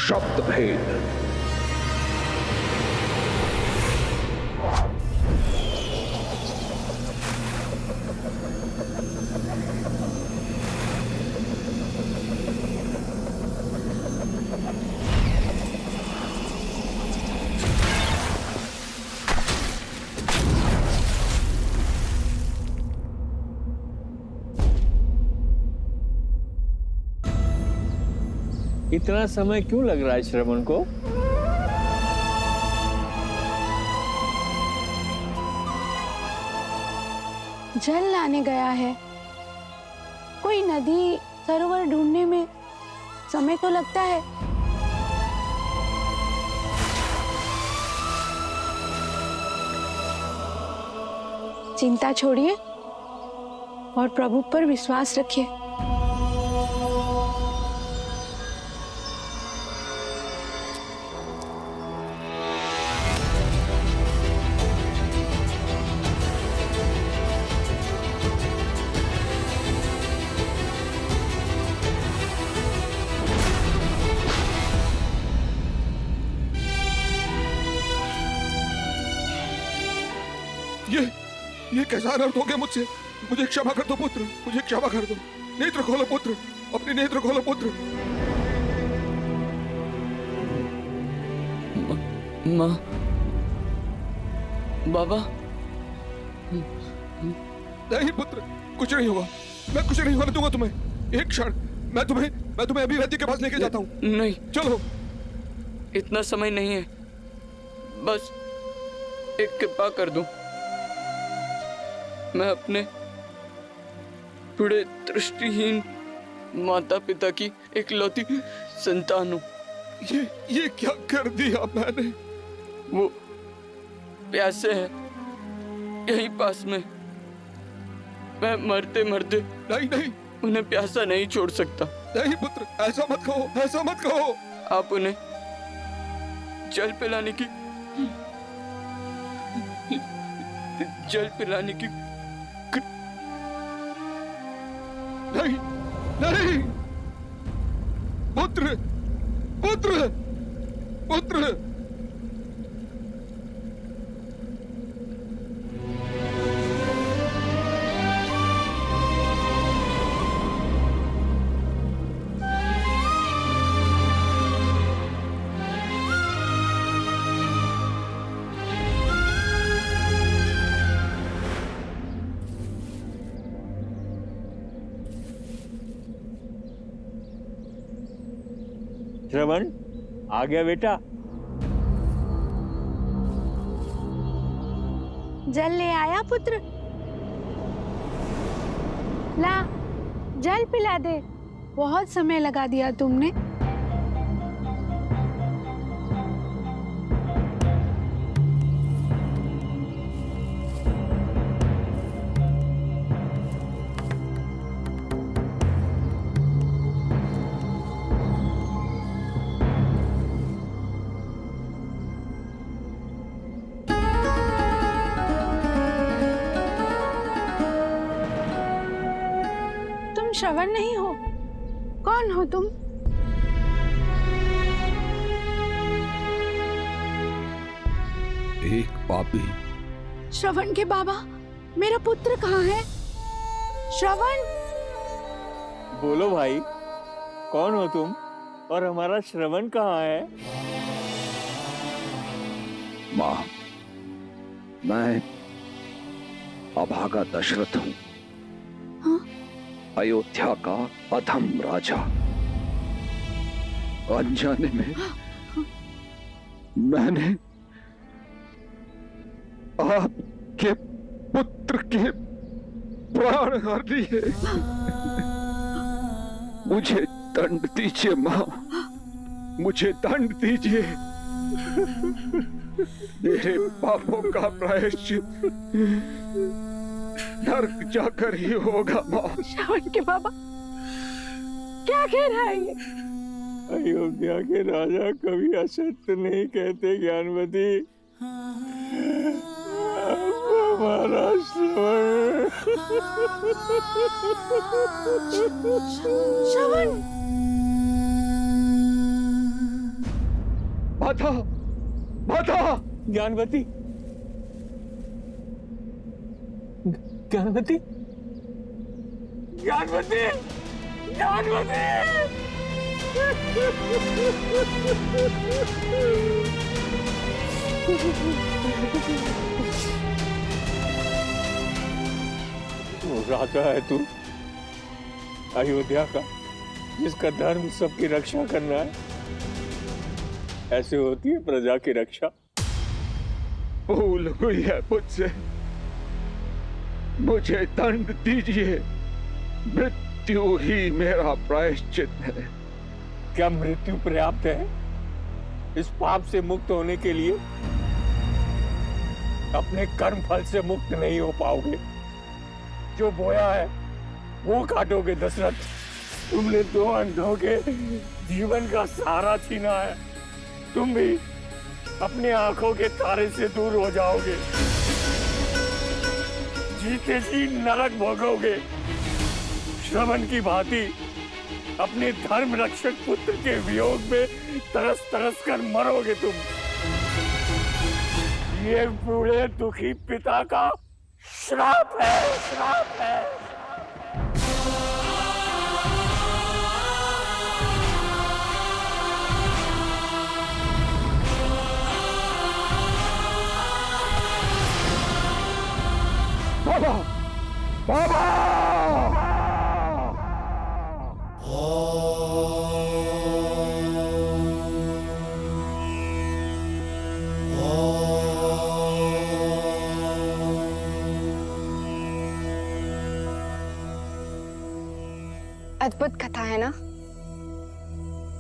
शब्द भेद। इतना समय क्यों लग रहा है श्रवण को? जल लाने गया है। कोई नदी सरोवर ढूंढने में समय तो लगता है। चिंता छोड़िए और प्रभु पर विश्वास रखिए। ये कैसा अनर्थ हो गया मुझसे? मुझे क्षमा कर दो पुत्र, मुझे क्षमा कर दो। नेत्र खोलो पुत्र, अपने नेत्र खोलो पुत्र। माँ, बाबा। नहीं पुत्र, कुछ नहीं होगा। मैं कुछ नहीं होने दूंगा तुम्हें। एक क्षण, मैं तुम्हें अभी वैद्य के पास लेके जाता हूँ। नहीं, चलो। इतना समय नहीं है। बस एक कृपा कर दो। मैं अपने बूढ़े दृष्टिहीन माता पिता की इकलौती संतान हूँ। ये क्या कर दिया मैंने? वो प्यासे हैं यहीं पास में। मैं मरते मरते नहीं उन्हें प्यासा नहीं छोड़ सकता। नहीं पुत्र, ऐसा मत कहो, ऐसा मत कहो। आप उन्हें जल पिलाने की नहीं पुत्र, पुत्र, पुत्र। श्रवण आ गया बेटा? जल ले आया पुत्र? ला, जल पिला दे। बहुत समय लगा दिया तुमने। श्रवण नहीं हो? कौन हो तुम? एक पापी। श्रवण के बाबा, मेरा पुत्र कहाँ है? श्रवण! बोलो भाई, कौन हो तुम और हमारा श्रवण कहाँ है? माँ, मैं अभागा दशरथ हूँ। हाँ? अयोध्या का अधम राजा। अनजाने में मैंने आपके पुत्र के प्राण हर लिए। मुझे दंड दीजिए माँ, मुझे दंड दीजिए। मेरे पापों का प्रायश्चित नर्क जाकर ही होगा माँ। श्रवण के बाबा, क्या कह रहा है ये? अयोध्या के राजा कभी असत्य नहीं कहते ज्ञानवती। हमारा श्रवण। श्रवण! माता, माता, ज्ञानवती, ज्ञानवती, ज्ञानवती, ज्ञानवती। राजा है तू, अयोध्या का, जिसका धर्म सबकी रक्षा करना है। ऐसे होती है प्रजा की रक्षा। भूल हुई है मुझसे, मुझे दंड दीजिए, मृत्यु ही मेरा प्रायश्चित है। क्या मृत्यु पर्याप्त है इस पाप से मुक्त होने के लिए? अपने कर्म फल से मुक्त नहीं हो पाओगे। जो बोया है वो काटोगे दशरथ। तुमने 2 अंधों के जीवन का सहारा छीना है। तुम भी अपने आंखों के तारे से दूर हो जाओगे। जीते जी नरक भोगोगे। श्रवण की भांति अपने धर्म रक्षक पुत्र के वियोग में तरस तरस कर मरोगे तुम। ये बूढ़े दुखी पिता का श्राप है, श्राप है। बाबा, बाबा! अद्भुत कथा है ना।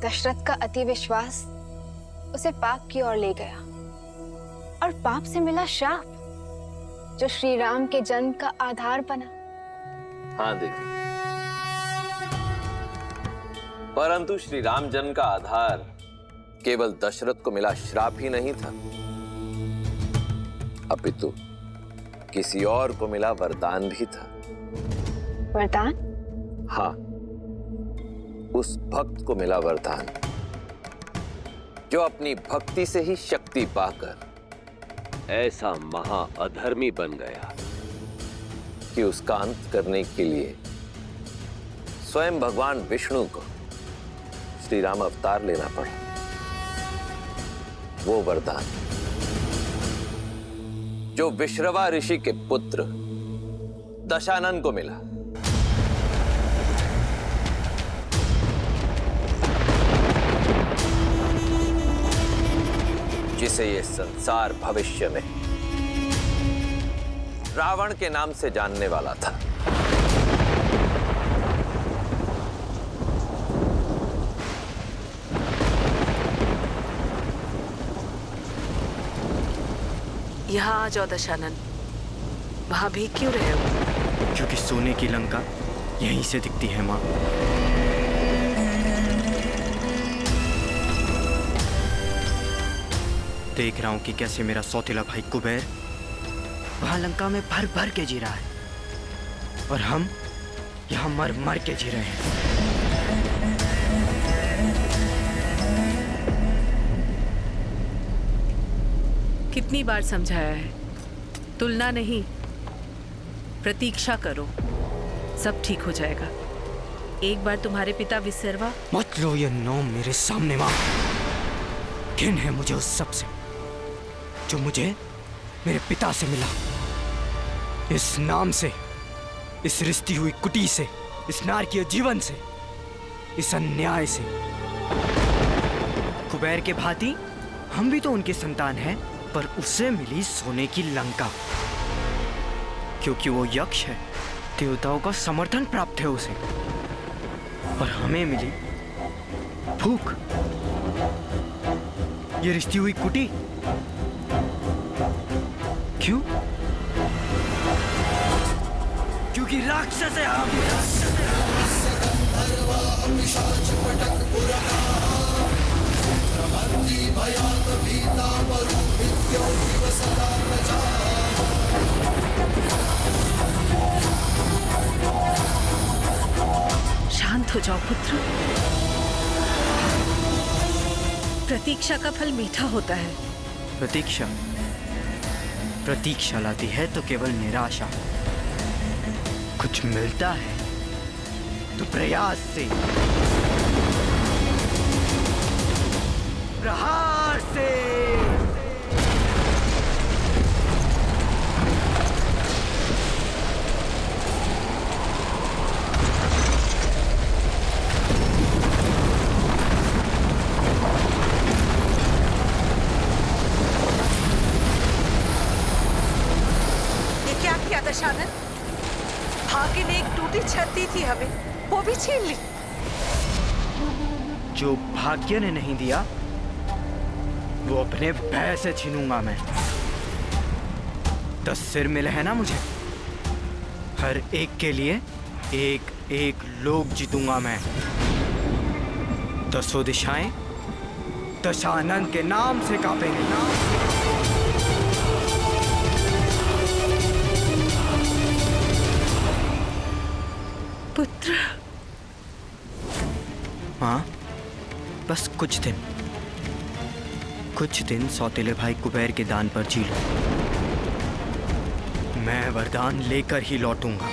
दशरथ का अति विश्वास उसे पाप की ओर ले गया और पाप से मिला श्राप जो श्री राम के जन्म का आधार बना। हाँ देवी, परंतु श्री राम जन्म का आधार केवल दशरथ को मिला श्राप ही नहीं था, अपितु किसी और को मिला वरदान भी था। वरदान? हाँ, उस भक्त को मिला वरदान जो अपनी भक्ति से ही शक्ति पाकर ऐसा महा अधर्मी बन गया कि उसका अंत करने के लिए स्वयं भगवान विष्णु को श्री राम अवतार लेना पड़ा। वो वरदान जो विश्रवा ऋषि के पुत्र दशानन को मिला। जिसे ये संसार भविष्य में रावण के नाम से जानने वाला था। यहाँ आ जाओ दशानन। वहां भी क्यों रहे हो? क्योंकि सोने की लंका यहीं से दिखती है माँ। देख रहा हूं कि कैसे मेरा सौतेला भाई कुबेर वहां लंका में भर भर के जी रहा है और हम यहां मर मर के जी रहे हैं। कितनी बार समझाया है, तुलना नहीं, प्रतीक्षा करो, सब ठीक हो जाएगा। एक बार तुम्हारे पिता विसर्वा। मत लो ये नाम मेरे सामने माँ। घिन है मुझे उस सब से जो मुझे मेरे पिता से मिला। इस नाम से, इस रिश्ती हुई कुटी से, इस नारकीय जीवन से, इस अन्याय से। कुबेर के भांति हम भी तो उनके संतान हैं, पर उसे मिली सोने की लंका क्योंकि वो यक्ष है। देवताओं का समर्थन प्राप्त है उसे, पर हमें मिली भूख। ये रिश्ती हुई कुटी क्यों? क्योंकि राक्षस है हम। शांत हो जाओ पुत्र। प्रतीक्षा का फल मीठा होता है। प्रतीक्षा प्रतीक्षा लाती है तो केवल निराशा। कुछ मिलता है तो प्रयास से, प्रहार से। क्या किया दशानन? भाग्य ने एक टूटी छत दी थी हमें, वो भी छीन ली। जो भाग्य ने नहीं दिया वो अपने भय से छीनूंगा मैं। 10 सिर मिले हैं ना मुझे, हर एक के लिए एक एक लोक जीतूंगा मैं। 10 दिशाएं दशानन के नाम से कांपेंगे। पुत्र। हाँ, बस कुछ दिन सौतेले भाई कुबेर के दान पर जी लो। मैं वरदान लेकर ही लौटूंगा।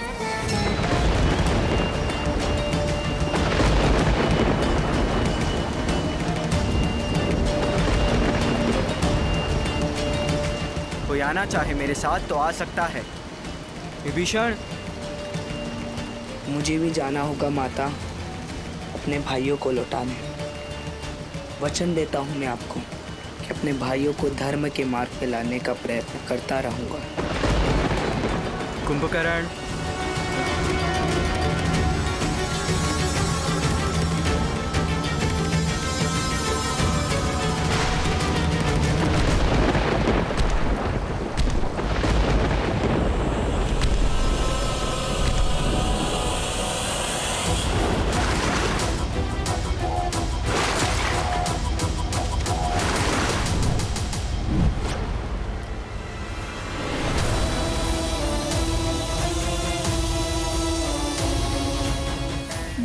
कोई आना चाहे मेरे साथ तो आ सकता है। विभीषण, मुझे भी जाना होगा माता, अपने भाइयों को लौटाने। वचन देता हूँ मैं आपको कि अपने भाइयों को धर्म के मार्ग पे लाने का प्रयत्न करता रहूँगा। कुंभकर्ण,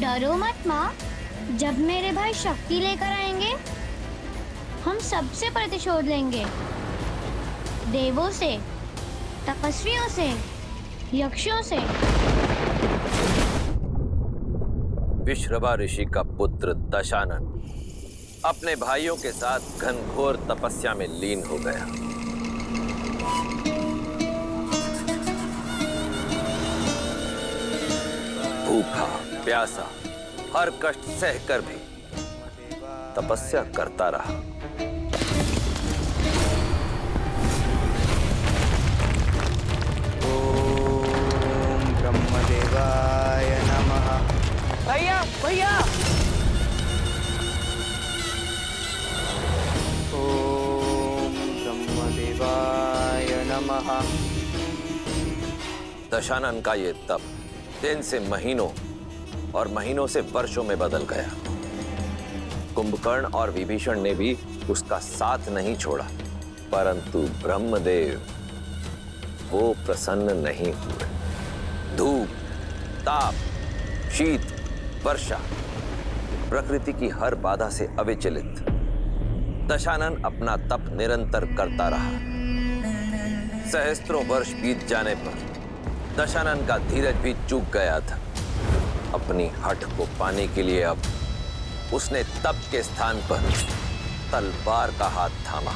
डरो मत माँ, जब मेरे भाई शक्ति लेकर आएंगे हम सबसे प्रतिशोध लेंगे। देवों से, तपस्वियों से, यक्षों से। विश्रवा ऋषि का पुत्र दशानन अपने भाइयों के साथ घनघोर तपस्या में लीन हो गया। भूखा प्यासा हर कष्ट सहकर भी तपस्या करता रहा। ओम ब्रह्मदेवाय नमः। भैया भैया, ओम ब्रह्मदेवाय नमः। दशानन का ये तप दिन से महीनों और महीनों से वर्षों में बदल गया। कुंभकर्ण और विभीषण ने भी उसका साथ नहीं छोड़ा, परंतु ब्रह्मदेव वो प्रसन्न नहीं हुए। धूप, ताप, शीत, वर्षा, प्रकृति की हर बाधा से अविचलित दशानन अपना तप निरंतर करता रहा। सहस्त्रों वर्ष बीत जाने पर दशानन का धीरज भी चूक गया था। अपनी हठ को पाने के लिए अब उसने तप के स्थान पर तलवार का हाथ थामा।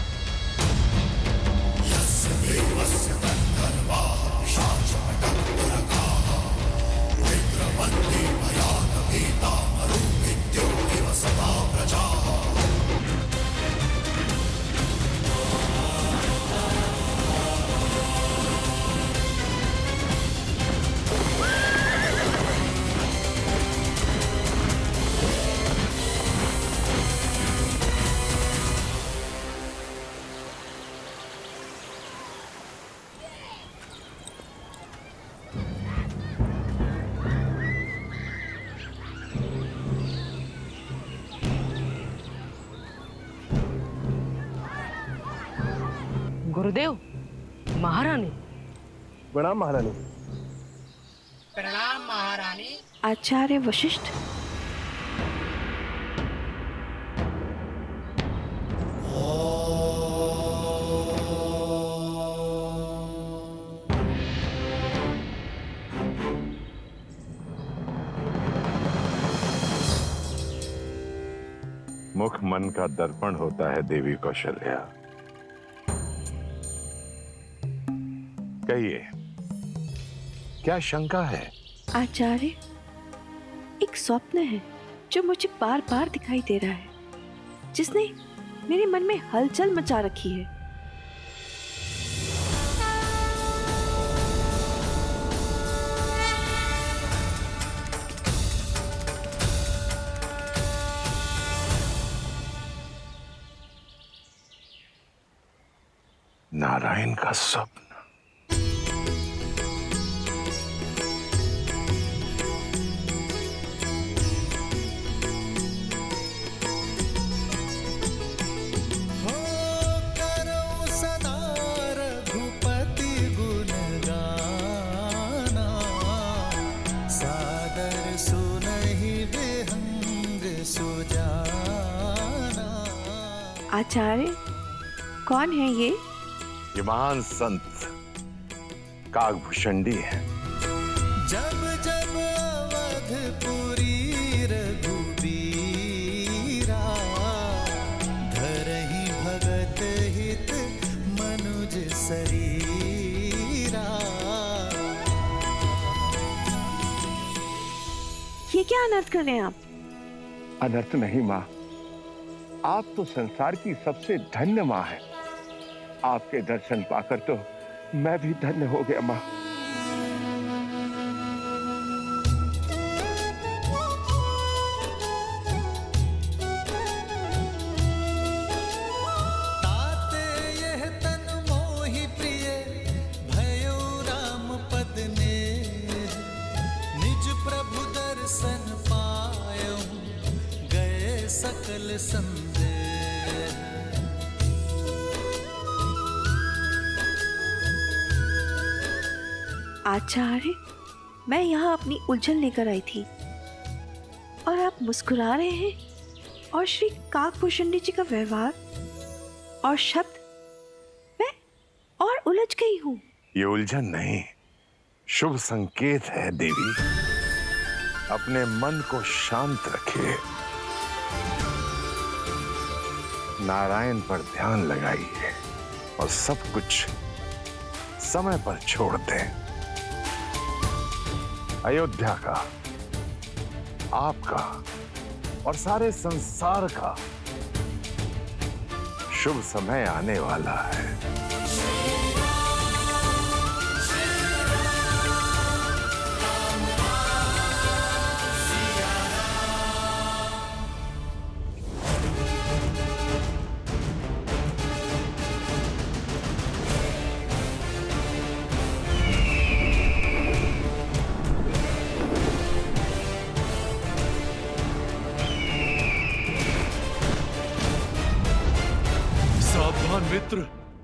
गुरुदेव, महारानी। प्रणाम महारानी। प्रणाम महारानी। आचार्य वशिष्ठ, मुख मन का दर्पण होता है देवी कौशल्या। कहिए, क्या शंका है? आचार्य, एक स्वप्न है जो मुझे बार बार दिखाई दे रहा है, जिसने मेरे मन में हलचल मचा रखी है। नारायण का स्वप्न। आचार्य, कौन है ये? ये महान संत काकभूषणी है। जब जब अवधपुरी रघुबीरा, धरहि भगत हित मनुज शरीरा। ये क्या अनर्थ कर रहे हैं आप? अनर्थ नहीं माँ, आप तो संसार की सबसे धन्य माँ है। आपके दर्शन पाकर तो मैं भी धन्य हो गया माँ। ताते यह तन मोहि प्रिय, भयो राम पद ने। निज प्रभु दर्शन पायो, गए सकल संदेह। आचार्य, मैं यहाँ अपनी उलझन लेकर आई थी और आप मुस्कुरा रहे हैं, और श्री काकभूषणी जी का व्यवहार और शब्द, मैं और उलझ गई हूँ। ये उलझन नहीं, शुभ संकेत है देवी। अपने मन को शांत रखिए, नारायण पर ध्यान लगाइए और सब कुछ समय पर छोड़ दें। अयोध्या का, आपका और सारे संसार का शुभ समय आने वाला है। मित्र,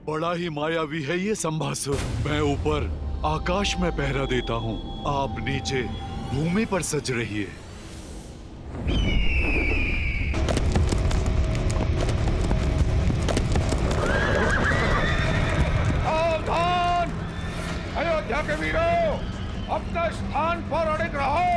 बड़ा ही मायावी है ये संभासुर। मैं ऊपर आकाश में पहरा देता हूँ, आप नीचे भूमि पर सज रहिए। सावधान! अयोध्या के वीरों, अपने स्थान पर अड़िग रहो।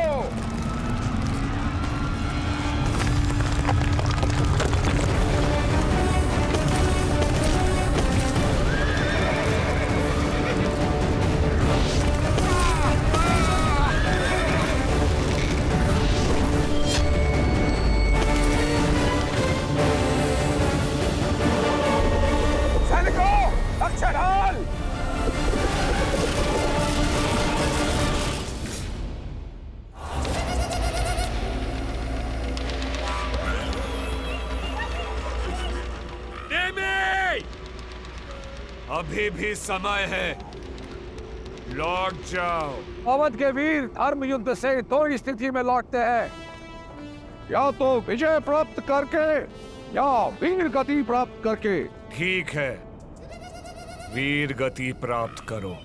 अभी भी समय है, लौट जाओ। अवध के वीर धर्म युद्ध से दो स्थिति में लौटते हैं, या तो विजय प्राप्त करके या वीर गति प्राप्त करके। ठीक है, वीर गति प्राप्त करो।